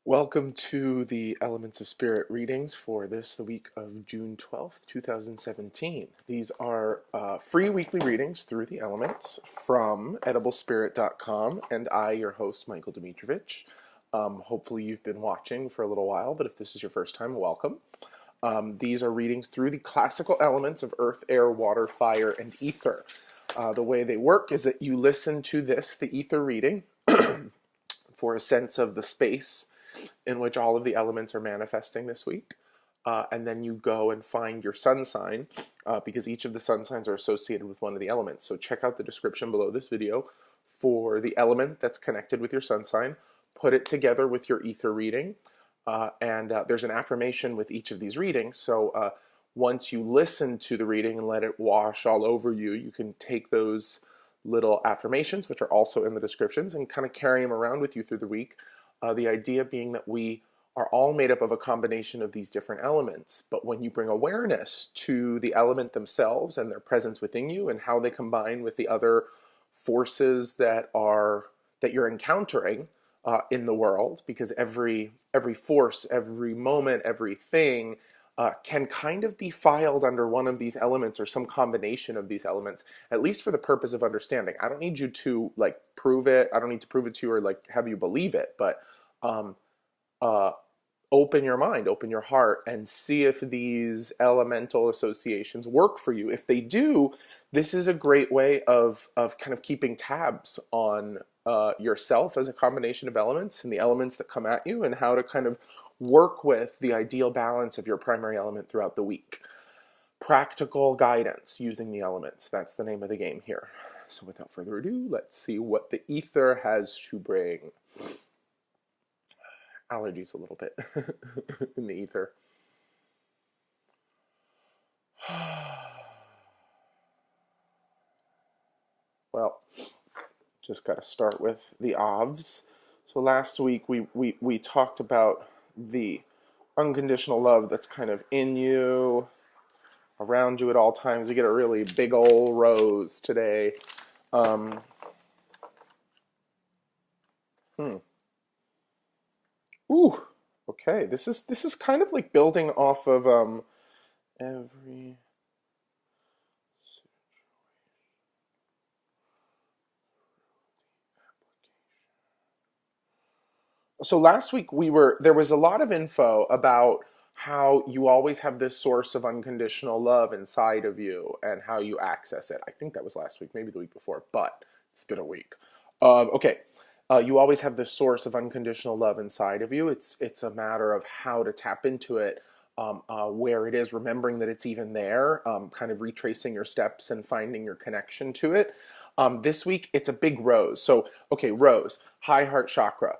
Welcome to the Elements of Spirit readings for the week of June 12th, 2017. These are free weekly readings through the elements from ediblespirit.com, and I, your host, Michael Domitrovich. Hopefully you've been watching for a little while, but if this is your first time, welcome. These are readings through the classical elements of earth, air, water, fire, and ether. The way they work is that you listen to the ether reading, for a sense of the space in which all of the elements are manifesting this week. And then you go and find your sun sign, because each of the sun signs are associated with one of the elements. So check out the description below this video for the element that's connected with your sun sign. Put it together with your ether reading. And there's an affirmation with each of these readings. So once you listen to the reading and let it wash all over you, you can take those little affirmations, which are also in the descriptions, and kind of carry them around with you through the week. The idea being that we are all made up of a combination of these different elements, but when you bring awareness to the element themselves and their presence within you and how they combine with the other forces that you're encountering in the world, because every force, every moment, everything can kind of be filed under one of these elements or some combination of these elements, at least for the purpose of understanding. I don't need you to prove it. I don't need to prove it to you or have you believe it, but open your mind, open your heart, and see if these elemental associations work for you. If they do, this is a great way of kind of keeping tabs on yourself as a combination of elements and the elements that come at you, and how to kind of work with the ideal balance of your primary element throughout the week. Practical guidance using the elements. That's the name of the game here. So without further ado, let's see what the ether has to bring. Allergies a little bit in the ether. Well, just got to start with the Avs. So last week we talked about the unconditional love that's kind of in you, around you at all times. We get a really big old rose today. Ooh, okay. This is kind of like building off of every. So last week there was a lot of info about how you always have this source of unconditional love inside of you and how you access it. I think that was last week, maybe the week before, but it's been a week. Okay. You always have this source of unconditional love inside of you. It's a matter of how to tap into it, where it is, remembering that it's even there, kind of retracing your steps and finding your connection to it. This week, it's a big rose. So, okay, rose, high heart chakra,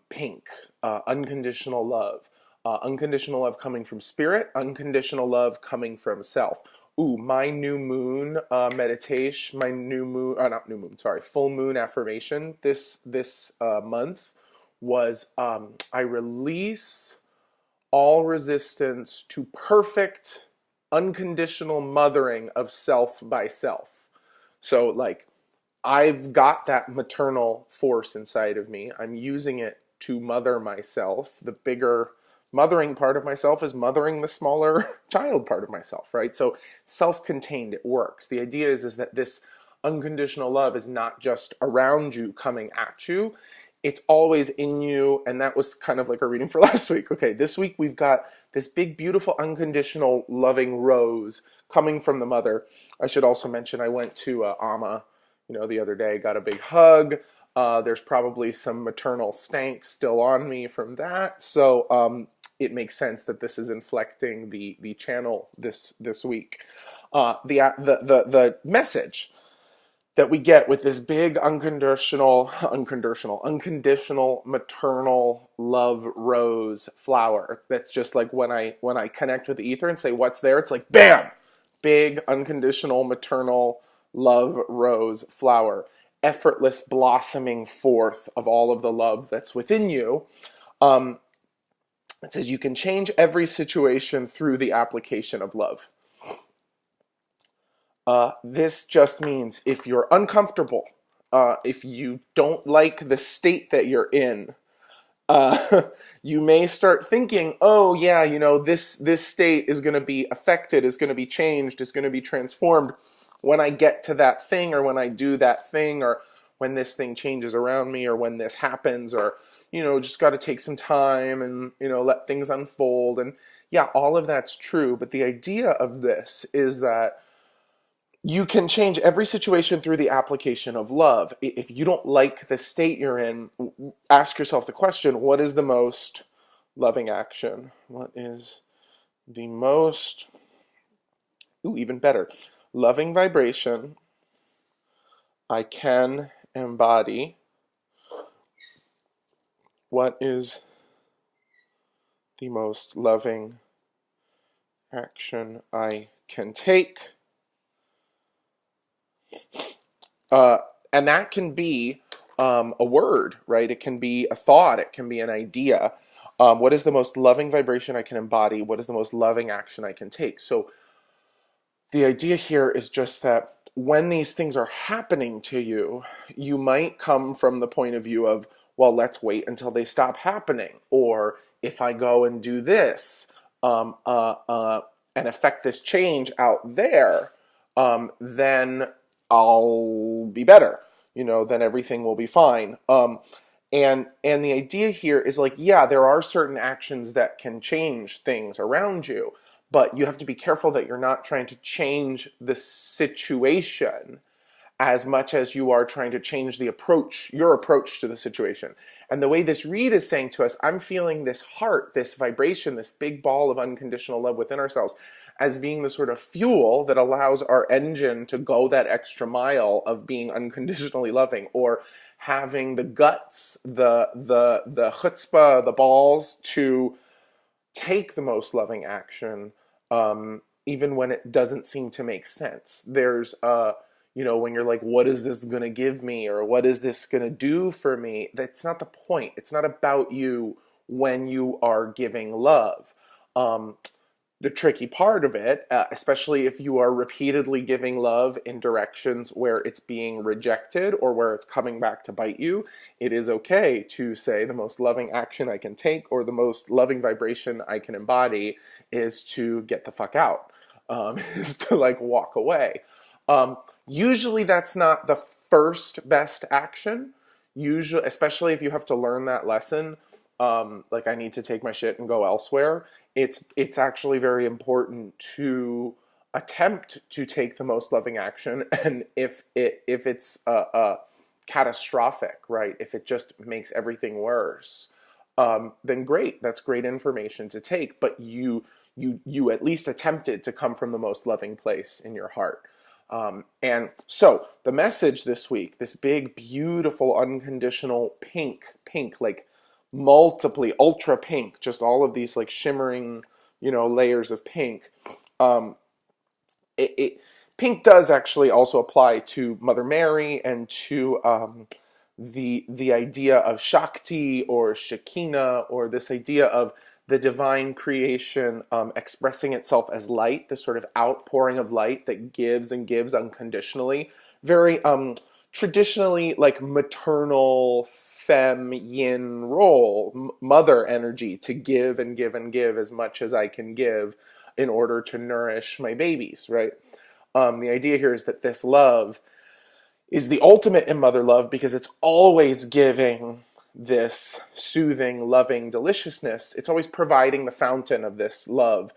pink, unconditional love. Unconditional love coming from spirit, unconditional love coming from self. Ooh, my new moon meditation, my new moon, not new moon, sorry, full moon affirmation this month was I release all resistance to perfect, unconditional mothering of self by self. So I've got that maternal force inside of me. I'm using it to mother myself. The bigger mothering part of myself is mothering the smaller child part of myself, right? So self-contained, it works. The idea is that this unconditional love is not just around you, coming at you. It's always in you, and that was kind of like our reading for last week. Okay, this week we've got this big, beautiful, unconditional, loving rose coming from the mother. I should also mention I went to Amma, the other day, got a big hug. There's probably some maternal stank still on me from that, so it makes sense that this is inflecting the channel this week. The message that we get with this big unconditional maternal love rose flower. That's just like when I connect with the ether and say what's there, it's like bam, big unconditional maternal love rose flower, effortless blossoming forth of all of the love that's within you. It says you can change every situation through the application of love. This just means if you're uncomfortable, if you don't like the state that you're in, you may start thinking, oh yeah, this state is going to be affected, is going to be changed, is going to be transformed when I get to that thing, or when I do that thing, or when this thing changes around me, or when this happens, or just got to take some time and let things unfold. And yeah, all of that's true, but the idea of this is that you can change every situation through the application of love. If you don't like the state you're in, ask yourself the question, what is the most loving action? What is the most, even better, loving vibration I can embody? What is the most loving action I can take? And that can be a word, right? It can be a thought. It can be an idea. What is the most loving vibration I can embody? What is the most loving action I can take? So the idea here is just that when these things are happening to you, you might come from the point of view of, well, let's wait until they stop happening. Or if I go and do this and affect this change out there, then I'll be better, then everything will be fine. And the idea here is like, yeah, there are certain actions that can change things around you, but you have to be careful that you're not trying to change the situation as much as you are trying to change your approach to the situation. And the way this read is saying to us, I'm feeling this heart, this vibration, this big ball of unconditional love within ourselves as being the sort of fuel that allows our engine to go that extra mile of being unconditionally loving, or having the guts, the chutzpah, the balls to take the most loving action, even when it doesn't seem to make sense. There's when you're like, what is this going to give me? Or what is this going to do for me? That's not the point. It's not about you when you are giving love. The tricky part of it, especially if you are repeatedly giving love in directions where it's being rejected or where it's coming back to bite you, it is okay to say the most loving action I can take, or the most loving vibration I can embody, is to get the fuck out, is to walk away. Usually that's not the first best action. Usually, especially if you have to learn that lesson, I need to take my shit and go elsewhere. It's actually very important to attempt to take the most loving action, and if it's catastrophic, right? If it just makes everything worse, then great. That's great information to take. But you at least attempted to come from the most loving place in your heart. And so the message this week, this big, beautiful, unconditional pink, multiply, ultra pink, just all of these shimmering, layers of pink. Pink does actually also apply to Mother Mary and to the idea of Shakti or Shekinah, or this idea of the divine creation expressing itself as light, this sort of outpouring of light that gives and gives unconditionally. Very traditionally maternal femme yin role, mother energy, to give and give and give as much as I can give in order to nourish my babies, right? The idea here is that this love is the ultimate in mother love, because it's always giving this soothing, loving deliciousness. It's always providing the fountain of this love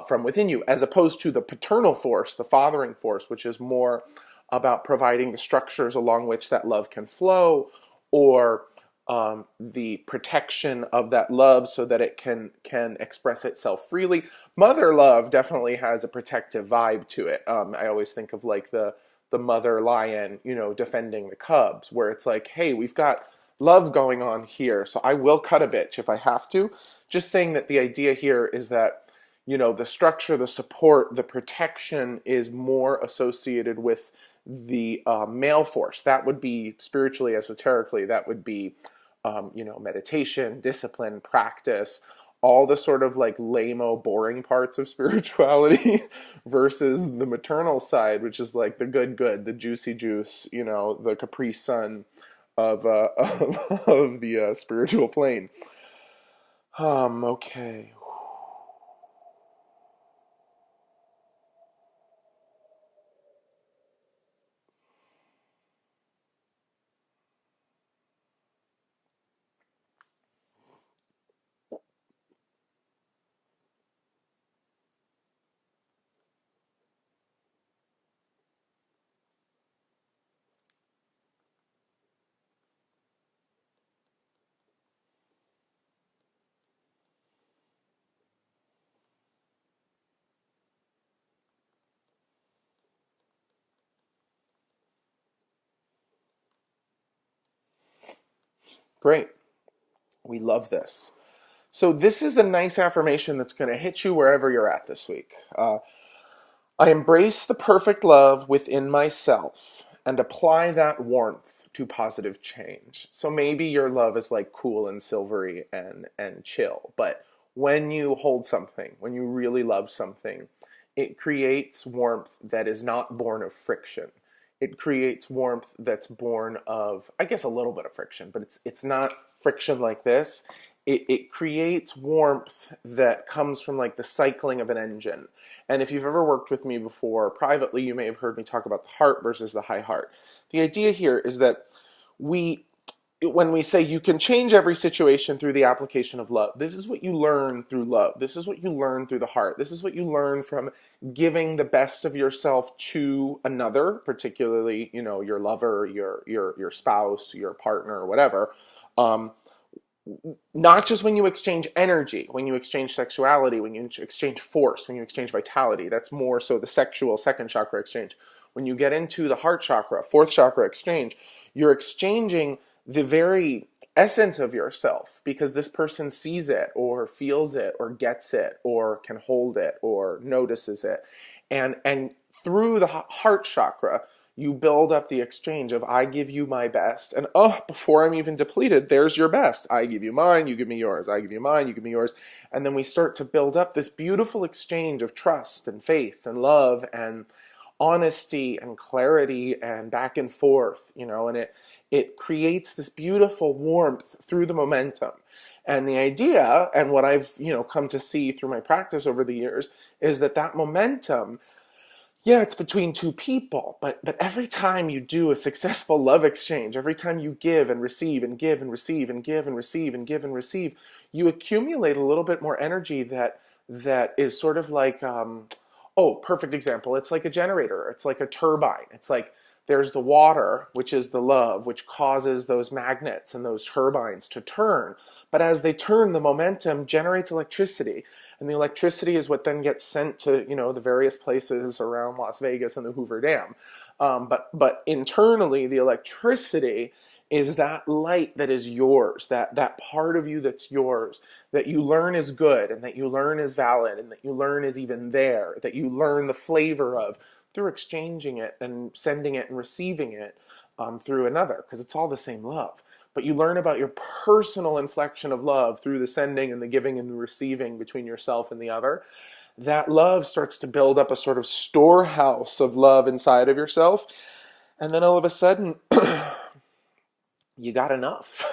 from within you, as opposed to the paternal force, the fathering force, which is more about providing the structures along which that love can flow, or the protection of that love so that it can express itself freely. Mother love definitely has a protective vibe to it. I always think of the mother lion, defending the cubs, where it's like, hey, we've got love going on here, so I will cut a bitch if I have to. Just saying that the idea here is that, the structure, the support, the protection is more associated with the male force. That would be spiritually, esoterically, that would be, meditation, discipline, practice, all the sort of lame-o, boring parts of spirituality versus the maternal side, which is the good, the juicy juice, the Capri Sun of the spiritual plane. Okay. Great. We love this. So this is a nice affirmation that's going to hit you wherever you're at this week. I embrace the perfect love within myself and apply that warmth to positive change. So maybe your love is like cool and silvery and chill, but when you hold something, when you really love something, it creates warmth that is not born of friction. It creates warmth that's born of, I guess, a little bit of friction, but it's not friction like this. It creates warmth that comes from like the cycling of an engine. And if you've ever worked with me before privately, you may have heard me talk about the heart versus the high heart. The idea here is that we when we say you can change every situation through the application of love, this is what you learn through love. This is what you learn through the heart. This is what you learn from giving the best of yourself to another, particularly, your lover, your spouse, your partner, or whatever. Um, Not just when you exchange energy, when you exchange sexuality, when you exchange force, when you exchange vitality. That's more so the sexual second chakra exchange. When you get into the heart chakra, fourth chakra exchange, you're exchanging the very essence of yourself because this person sees it or feels it or gets it or can hold it or notices it. And through the heart chakra, you build up the exchange of I give you my best, and before I'm even depleted, there's your best. I give you mine, you give me yours. I give you mine, you give me yours. And then we start to build up this beautiful exchange of trust and faith and love and honesty and clarity and back and forth, and it creates this beautiful warmth through the momentum. And the idea, and what I've come to see through my practice over the years, is that momentum, yeah, it's between two people, but every time you do a successful love exchange, every time you give and receive and give and receive and give and receive and give and receive, you accumulate a little bit more energy that is sort of like perfect example. It's like a generator. It's like a turbine. It's like there's the water, which is the love, which causes those magnets and those turbines to turn. But as they turn, the momentum generates electricity. And the electricity is what then gets sent to, the various places around Las Vegas and the Hoover Dam. But internally, the electricity is that light that is yours, that part of you that's yours, that you learn is good and that you learn is valid and that you learn is even there, that you learn the flavor of through exchanging it and sending it and receiving it through another, because it's all the same love. But you learn about your personal inflection of love through the sending and the giving and the receiving between yourself and the other. That love starts to build up a sort of storehouse of love inside of yourself. And then all of a sudden, you got enough.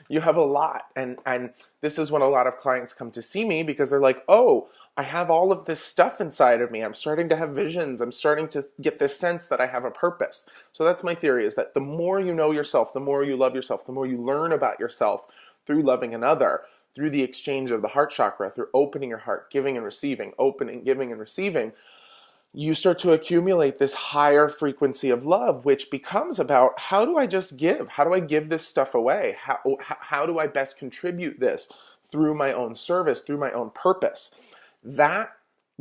You have a lot. And this is when a lot of clients come to see me because they're like, oh, I have all of this stuff inside of me. I'm starting to have visions. I'm starting to get this sense that I have a purpose. So that's my theory, is that the more you know yourself, the more you love yourself, the more you learn about yourself through loving another, through the exchange of the heart chakra, through opening your heart, giving and receiving, opening, giving and receiving, you start to accumulate this higher frequency of love, which becomes about how do I just give? How do I give this stuff away? How do I best contribute this through my own service, through my own purpose? That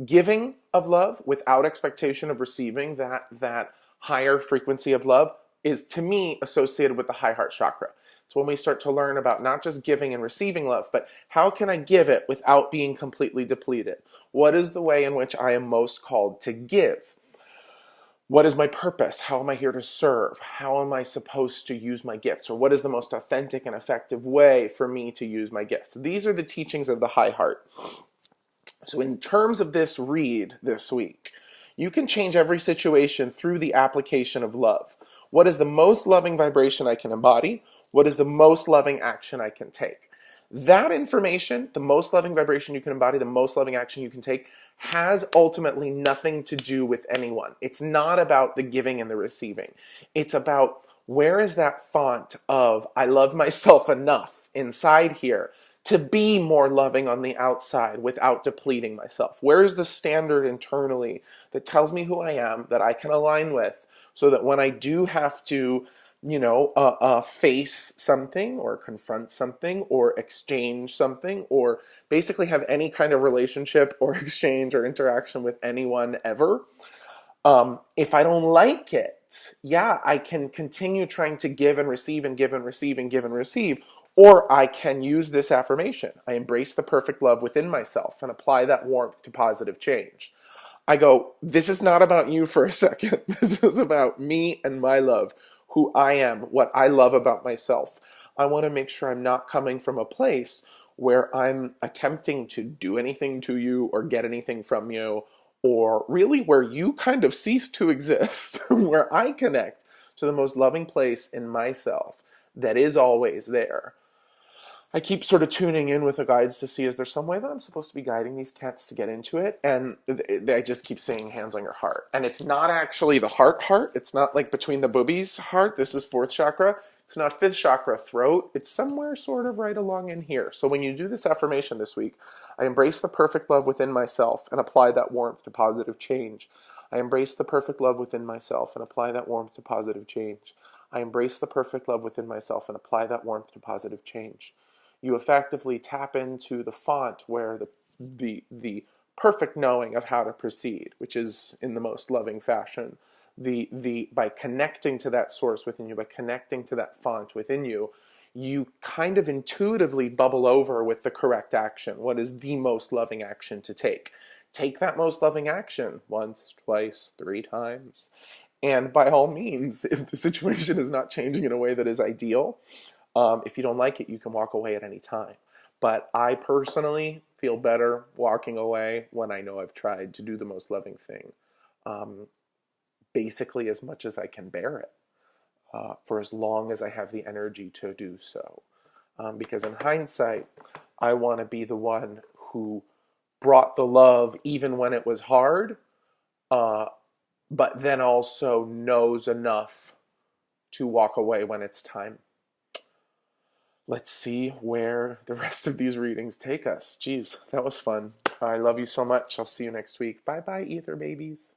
giving of love without expectation of receiving, that higher frequency of love, is to me associated with the high heart chakra. It's when we start to learn about not just giving and receiving love, but how can I give it without being completely depleted? What is the way in which I am most called to give? What is my purpose? How am I here to serve? How am I supposed to use my gifts? Or what is the most authentic and effective way for me to use my gifts? These are the teachings of the high heart. So in terms of this read this week, you can change every situation through the application of love. What is the most loving vibration I can embody? What is the most loving action I can take? That information, the most loving vibration you can embody, the most loving action you can take, has ultimately nothing to do with anyone. It's not about the giving and the receiving. It's about where is that font of I love myself enough inside here to be more loving on the outside without depleting myself? Where is the standard internally that tells me who I am, that I can align with, so that when I do have to, face something or confront something or exchange something or basically have any kind of relationship or exchange or interaction with anyone ever, if I don't like it, yeah, I can continue trying to give and receive and give and receive and give and receive, or I can use this affirmation. I embrace the perfect love within myself and apply that warmth to positive change. I go, this is not about you for a second. This is about me and my love, who I am, what I love about myself. I want to make sure I'm not coming from a place where I'm attempting to do anything to you or get anything from you, or really where you kind of cease to exist, where I connect to the most loving place in myself that is always there. I keep sort of tuning in with the guides to see, is there some way that I'm supposed to be guiding these cats to get into it? And I just keep saying hands on your heart. And it's not actually the heart. It's not like between the boobies heart. This is fourth chakra. It's not fifth chakra throat. It's somewhere sort of right along in here. So when you do this affirmation this week, I embrace the perfect love within myself and apply that warmth to positive change. I embrace the perfect love within myself and apply that warmth to positive change. I embrace the perfect love within myself and apply that warmth to positive change. You effectively tap into the font where the perfect knowing of how to proceed, which is in the most loving fashion. By connecting to that source within you, by connecting to that font within you, you kind of intuitively bubble over with the correct action. What is the most loving action to take? Take that most loving action once, twice, 3 times. And by all means, if the situation is not changing in a way that is ideal, if you don't like it, you can walk away at any time. But I personally feel better walking away when I know I've tried to do the most loving thing, basically as much as I can bear it, for as long as I have the energy to do so. Because in hindsight, I want to be the one who brought the love even when it was hard, but then also knows enough to walk away when it's time. Let's see where the rest of these readings take us. Geez, that was fun. I love you so much. I'll see you next week. Bye-bye, ether babies.